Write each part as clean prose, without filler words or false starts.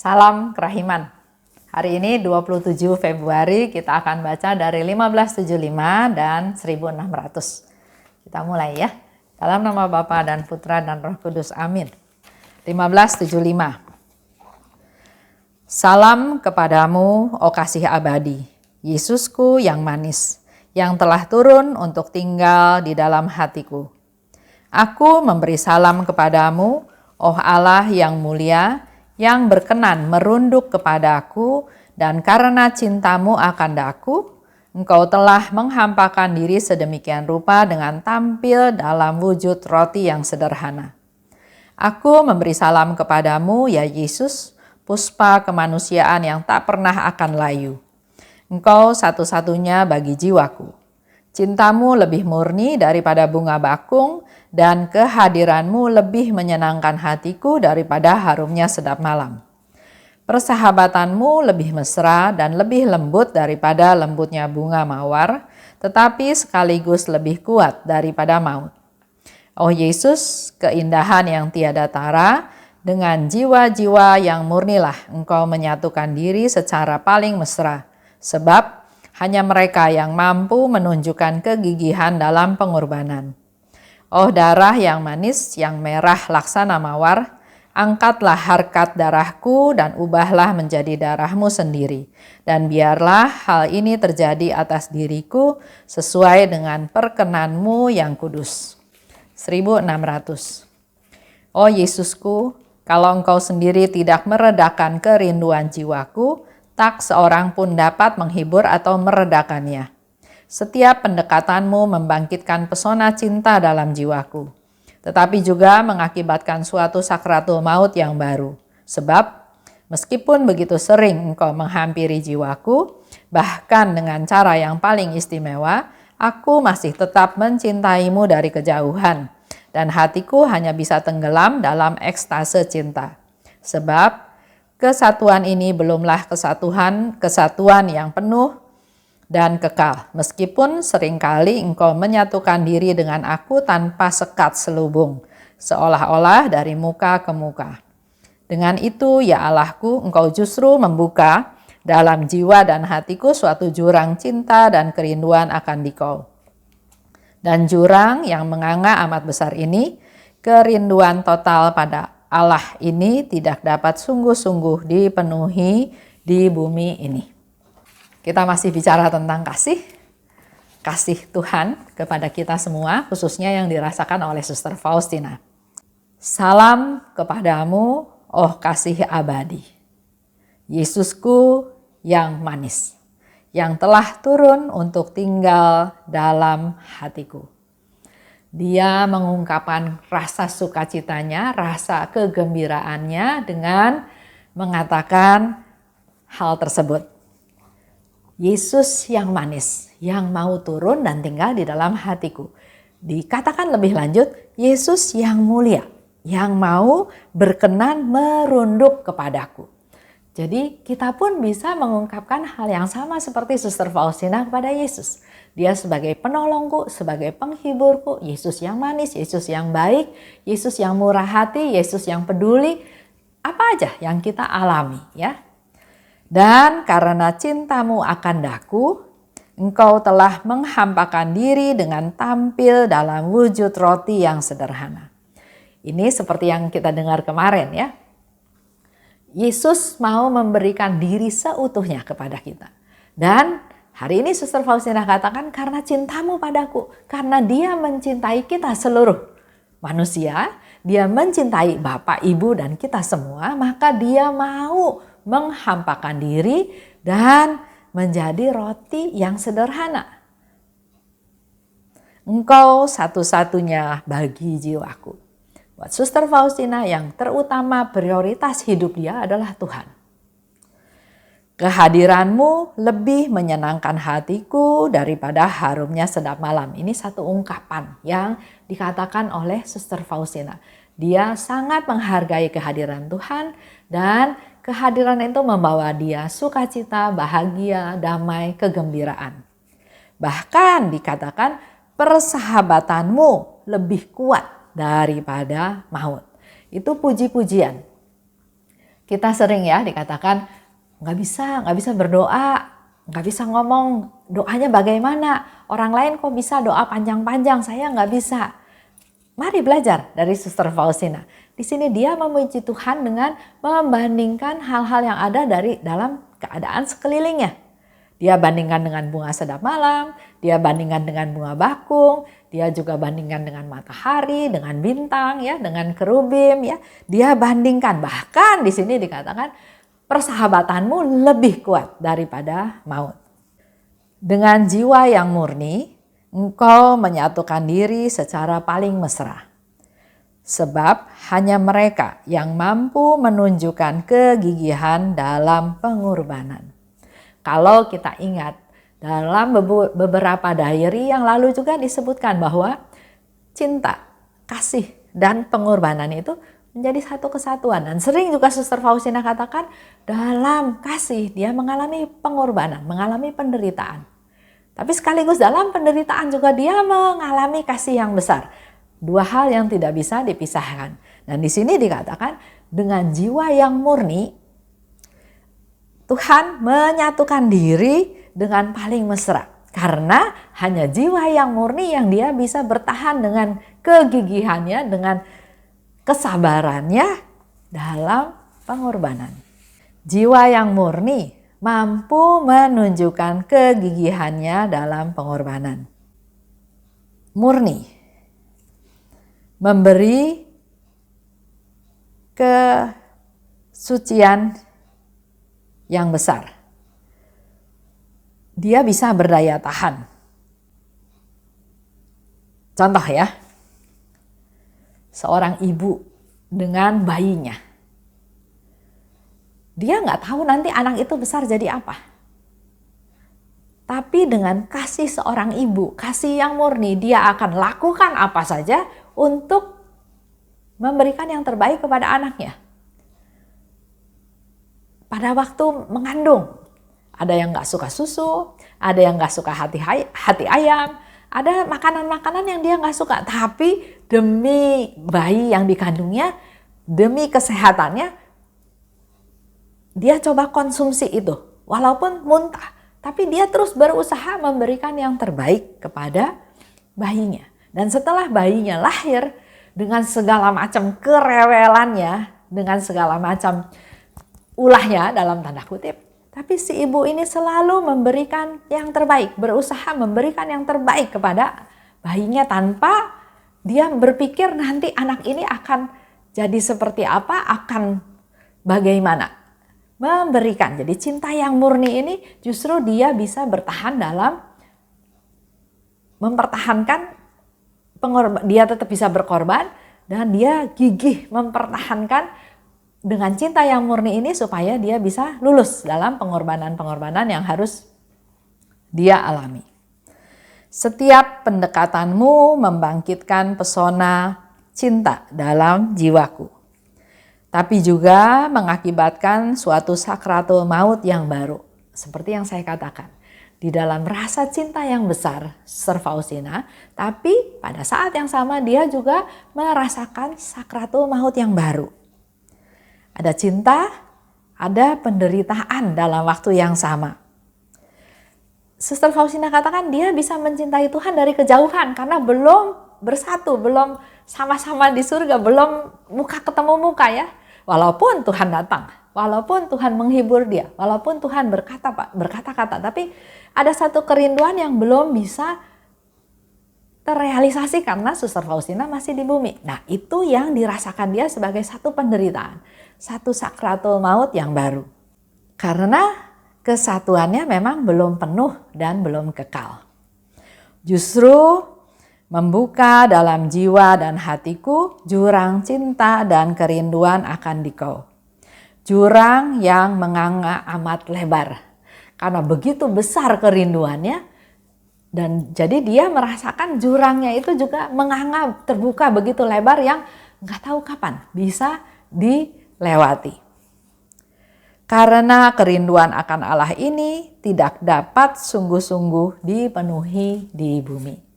Salam kerahiman. Hari ini 27 Februari kita akan baca dari 1575 dan 1600. Kita mulai ya. Dalam nama Bapa dan Putra dan Roh Kudus. Amin. 1575. Salam kepadamu, o kasih abadi, Yesusku yang manis, yang telah turun untuk tinggal di dalam hatiku. Aku memberi salam kepadamu, oh Allah yang mulia, yang berkenan merunduk kepadaku, dan karena cintamu akan daku, engkau telah menghampakan diri sedemikian rupa dengan tampil dalam wujud roti yang sederhana. Aku memberi salam kepadamu, ya Yesus, puspa kemanusiaan yang tak pernah akan layu. Engkau satu-satunya bagi jiwaku. Cintamu lebih murni daripada bunga bakung, dan kehadiranmu lebih menyenangkan hatiku daripada harumnya sedap malam. Persahabatanmu lebih mesra dan lebih lembut daripada lembutnya bunga mawar, tetapi sekaligus lebih kuat daripada maut. Oh Yesus, keindahan yang tiada tara, dengan jiwa-jiwa yang murnilah engkau menyatukan diri secara paling mesra, sebab hanya mereka yang mampu menunjukkan kegigihan dalam pengorbanan. Oh darah yang manis, yang merah laksana mawar, angkatlah harkat darahku dan ubahlah menjadi darahmu sendiri. Dan biarlah hal ini terjadi atas diriku sesuai dengan perkenanmu yang kudus. 1600. Oh Yesusku, kalau engkau sendiri tidak meredakan kerinduan jiwaku, tak seorang pun dapat menghibur atau meredakannya. Setiap pendekatanmu membangkitkan pesona cinta dalam jiwaku, tetapi juga mengakibatkan suatu sakratul maut yang baru. Sebab, meskipun begitu sering engkau menghampiri jiwaku, bahkan dengan cara yang paling istimewa, aku masih tetap mencintaimu dari kejauhan, dan hatiku hanya bisa tenggelam dalam ekstase cinta. Sebab, kesatuan ini belumlah kesatuan yang penuh dan kekal, meskipun seringkali engkau menyatukan diri dengan aku tanpa sekat selubung, seolah-olah dari muka ke muka. Dengan itu, ya Allahku, engkau justru membuka dalam jiwa dan hatiku suatu jurang cinta dan kerinduan akan dikau. Dan jurang yang menganga amat besar ini, kerinduan total pada Allah ini tidak dapat sungguh-sungguh dipenuhi di bumi ini. Kita masih bicara tentang kasih Tuhan kepada kita semua, khususnya yang dirasakan oleh Suster Faustina. Salam kepadamu, oh kasih abadi, Yesusku yang manis, yang telah turun untuk tinggal dalam hatiku. Dia mengungkapkan rasa sukacitanya, rasa kegembiraannya dengan mengatakan hal tersebut. Yesus yang manis, yang mau turun dan tinggal di dalam hatiku. Dikatakan lebih lanjut, Yesus yang mulia, yang mau berkenan merunduk kepadaku. Jadi kita pun bisa mengungkapkan hal yang sama seperti Suster Faustina kepada Yesus. Dia sebagai penolongku, sebagai penghiburku, Yesus yang manis, Yesus yang baik, Yesus yang murah hati, Yesus yang peduli. Apa aja yang kita alami ya. Dan karena cintamu akan daku, engkau telah menghampakan diri dengan tampil dalam wujud roti yang sederhana. Ini seperti yang kita dengar kemarin ya. Yesus mau memberikan diri seutuhnya kepada kita. Dan hari ini Suster Faustina katakan karena cintamu padaku, karena dia mencintai kita seluruh manusia, dia mencintai Bapak, Ibu dan kita semua, maka dia mau menghampakan diri dan menjadi roti yang sederhana. Engkau satu-satunya bagi jiwaku. Buat Suster Faustina yang terutama prioritas hidup dia adalah Tuhan. Kehadiranmu lebih menyenangkan hatiku daripada harumnya sedap malam. Ini satu ungkapan yang dikatakan oleh Suster Faustina. Dia sangat menghargai kehadiran Tuhan dan kehadiran itu membawa dia sukacita, bahagia, damai, kegembiraan. Bahkan dikatakan persahabatanmu lebih kuat daripada maut. Itu puji-pujian. Kita sering ya dikatakan nggak bisa berdoa, nggak bisa ngomong doanya bagaimana. Orang lain kok bisa doa panjang-panjang, saya nggak bisa. Mari belajar dari Suster Faustina. Di sini dia memuji Tuhan dengan membandingkan hal-hal yang ada dalam keadaan sekelilingnya. Dia bandingkan dengan bunga sedap malam, dia bandingkan dengan bunga bakung, dia juga bandingkan dengan matahari, dengan bintang, ya, dengan kerubim, ya. Dia bandingkan, bahkan di sini dikatakan persahabatanmu lebih kuat daripada maut. Dengan jiwa yang murni, engkau menyatukan diri secara paling mesra. Sebab hanya mereka yang mampu menunjukkan kegigihan dalam pengorbanan. Kalau kita ingat, dalam beberapa diary yang lalu juga disebutkan bahwa cinta, kasih, dan pengorbanan itu menjadi satu kesatuan. Dan sering juga Suster Faustina katakan dalam kasih dia mengalami pengorbanan, mengalami penderitaan. Tapi sekaligus dalam penderitaan juga dia mengalami kasih yang besar. Dua hal yang tidak bisa dipisahkan. Dan di sini dikatakan dengan jiwa yang murni, Tuhan menyatukan diri dengan paling mesra. Karena hanya jiwa yang murni yang dia bisa bertahan dengan kegigihannya, dengan kesabarannya dalam pengorbanan. Jiwa yang murni mampu menunjukkan kegigihannya dalam pengorbanan. Murni memberi kesucian yang besar. Dia bisa berdaya tahan. Contoh ya, seorang ibu dengan bayinya. Dia nggak tahu nanti anak itu besar jadi apa. Tapi dengan kasih seorang ibu, kasih yang murni, dia akan lakukan apa saja untuk memberikan yang terbaik kepada anaknya. Pada waktu mengandung, ada yang nggak suka susu, ada yang nggak suka hati ayam, ada makanan-makanan yang dia nggak suka. Tapi demi bayi yang dikandungnya, demi kesehatannya, dia coba konsumsi itu. Walaupun muntah, tapi dia terus berusaha memberikan yang terbaik kepada bayinya. Dan setelah bayinya lahir, dengan segala macam kerewelannya, dengan segala macam ulahnya dalam tanda kutip, tapi si ibu ini selalu memberikan yang terbaik, berusaha memberikan yang terbaik kepada bayinya tanpa dia berpikir nanti anak ini akan jadi seperti apa, akan bagaimana. Memberikan, jadi cinta yang murni ini justru dia bisa bertahan dalam mempertahankan, dia tetap bisa berkorban dan dia gigih mempertahankan dengan cinta yang murni ini supaya dia bisa lulus dalam pengorbanan-pengorbanan yang harus dia alami. Setiap pendekatanmu membangkitkan pesona cinta dalam jiwaku, tapi juga mengakibatkan suatu sakratul maut yang baru. Seperti yang saya katakan, di dalam rasa cinta yang besar Suster Faustina, tapi pada saat yang sama dia juga merasakan sakratul maut yang baru. Ada cinta, ada penderitaan dalam waktu yang sama. Suster Faustina katakan dia bisa mencintai Tuhan dari kejauhan karena belum bersatu, belum sama-sama di surga, belum muka ketemu muka ya. Walaupun Tuhan datang, walaupun Tuhan menghibur dia, walaupun Tuhan berkata-kata, tapi ada satu kerinduan yang belum bisa terrealisasi karena Suster Faustina masih di bumi. Nah, itu yang dirasakan dia sebagai satu penderitaan, satu sakratul maut yang baru. Karena kesatuannya memang belum penuh dan belum kekal. Justru membuka dalam jiwa dan hatiku jurang cinta dan kerinduan akan dikau. Jurang yang menganga amat lebar. Karena begitu besar kerinduannya, dan jadi dia merasakan jurangnya itu juga menganga, terbuka begitu lebar yang nggak tahu kapan bisa dilewati. Karena kerinduan akan Allah ini tidak dapat sungguh-sungguh dipenuhi di bumi.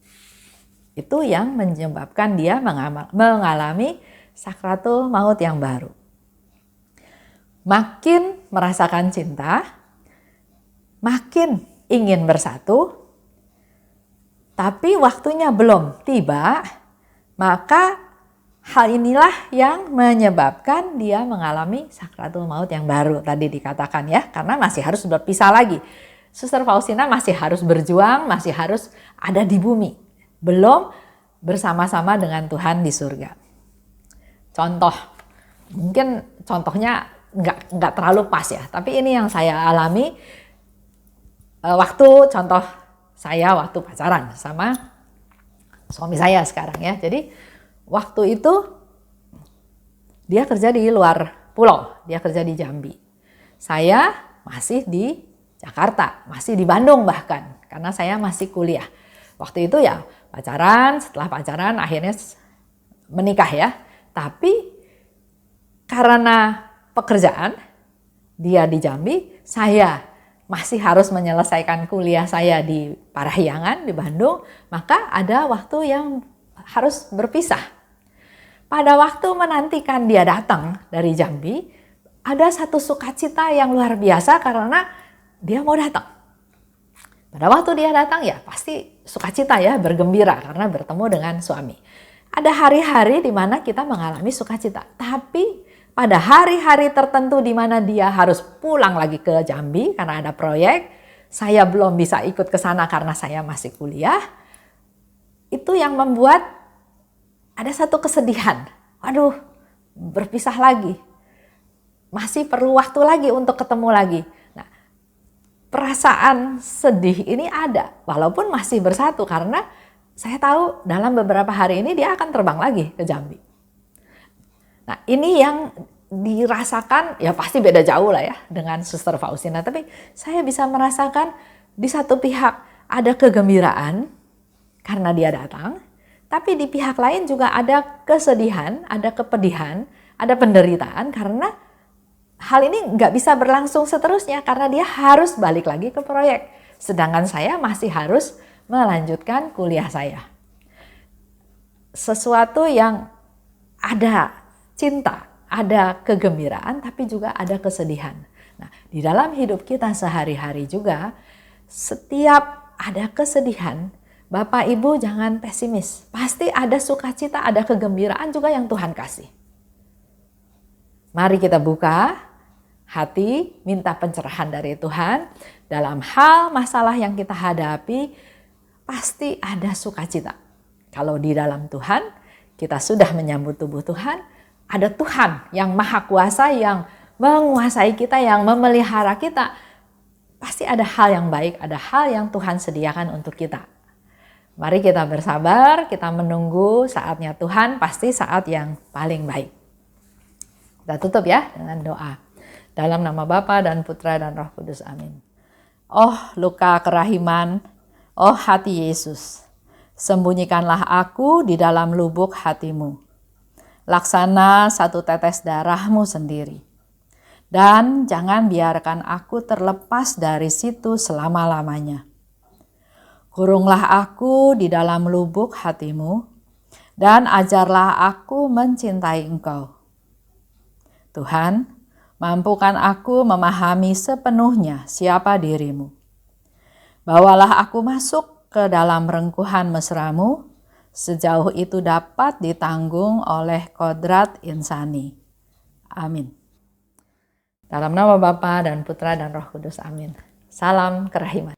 Itu yang menyebabkan dia mengalami sakratul maut yang baru. makin merasakan cinta, makin ingin bersatu, tapi waktunya belum tiba, maka hal inilah yang menyebabkan dia mengalami sakratul maut yang baru tadi dikatakan ya, karena masih harus berpisah lagi. Suster Faustina masih harus berjuang, masih harus ada di bumi, belum bersama-sama dengan Tuhan di surga. Contoh, mungkin contohnya nggak terlalu pas ya, tapi ini yang saya alami waktu contoh saya waktu pacaran sama suami saya sekarang ya. Jadi waktu itu dia kerja di luar pulau, dia kerja di Jambi. Saya masih di Jakarta, masih di Bandung bahkan, karena saya masih kuliah. Waktu itu ya pacaran, setelah pacaran akhirnya menikah ya. Tapi karena pekerjaan, dia di Jambi, saya masih harus menyelesaikan kuliah saya di Parahyangan, di Bandung, maka ada waktu yang harus berpisah. Pada waktu menantikan dia datang dari Jambi, ada satu sukacita yang luar biasa karena dia mau datang. Pada waktu dia datang ya pasti sukacita ya, bergembira karena bertemu dengan suami. Ada hari-hari di mana kita mengalami sukacita, tapi pada hari-hari tertentu di mana dia harus pulang lagi ke Jambi karena ada proyek, saya belum bisa ikut ke sana karena saya masih kuliah. Itu yang membuat ada satu kesedihan. Aduh, berpisah lagi. Masih perlu waktu lagi untuk ketemu lagi. Nah, perasaan sedih ini ada walaupun masih bersatu karena saya tahu dalam beberapa hari ini dia akan terbang lagi ke Jambi. Nah, ini yang dirasakan ya pasti beda jauh lah ya dengan Suster Faustina. Tapi saya bisa merasakan di satu pihak ada kegembiraan karena dia datang. Tapi di pihak lain juga ada kesedihan, ada kepedihan, ada penderitaan karena hal ini nggak bisa berlangsung seterusnya karena dia harus balik lagi ke proyek. Sedangkan saya masih harus melanjutkan kuliah saya. Sesuatu yang ada cinta, ada kegembiraan, tapi juga ada kesedihan. Nah, di dalam hidup kita sehari-hari juga, setiap ada kesedihan, Bapak Ibu jangan pesimis. Pasti ada sukacita, ada kegembiraan juga yang Tuhan kasih. Mari kita buka hati, minta pencerahan dari Tuhan. Dalam hal masalah yang kita hadapi, pasti ada sukacita. Kalau di dalam Tuhan, kita sudah menyambut tubuh Tuhan, ada Tuhan yang maha kuasa, yang menguasai kita, yang memelihara kita. Pasti ada hal yang baik, ada hal yang Tuhan sediakan untuk kita. Mari kita bersabar, kita menunggu saatnya Tuhan, pasti saat yang paling baik. Kita tutup ya dengan doa. Dalam nama Bapa dan Putra dan Roh Kudus, amin. Oh luka kerahiman, oh hati Yesus, sembunyikanlah aku di dalam lubuk hatimu. Laksana satu tetes darahmu sendiri. Dan jangan biarkan aku terlepas dari situ selama-lamanya. Kurunglah aku di dalam lubuk hatimu, dan ajarlah aku mencintai Engkau. Tuhan, mampukan aku memahami sepenuhnya siapa dirimu. Bawalah aku masuk ke dalam rengkuhan mesramu, sejauh itu dapat ditanggung oleh kodrat insani. Amin. Dalam nama Bapa dan Putra dan Roh Kudus, amin. Salam kerahiman.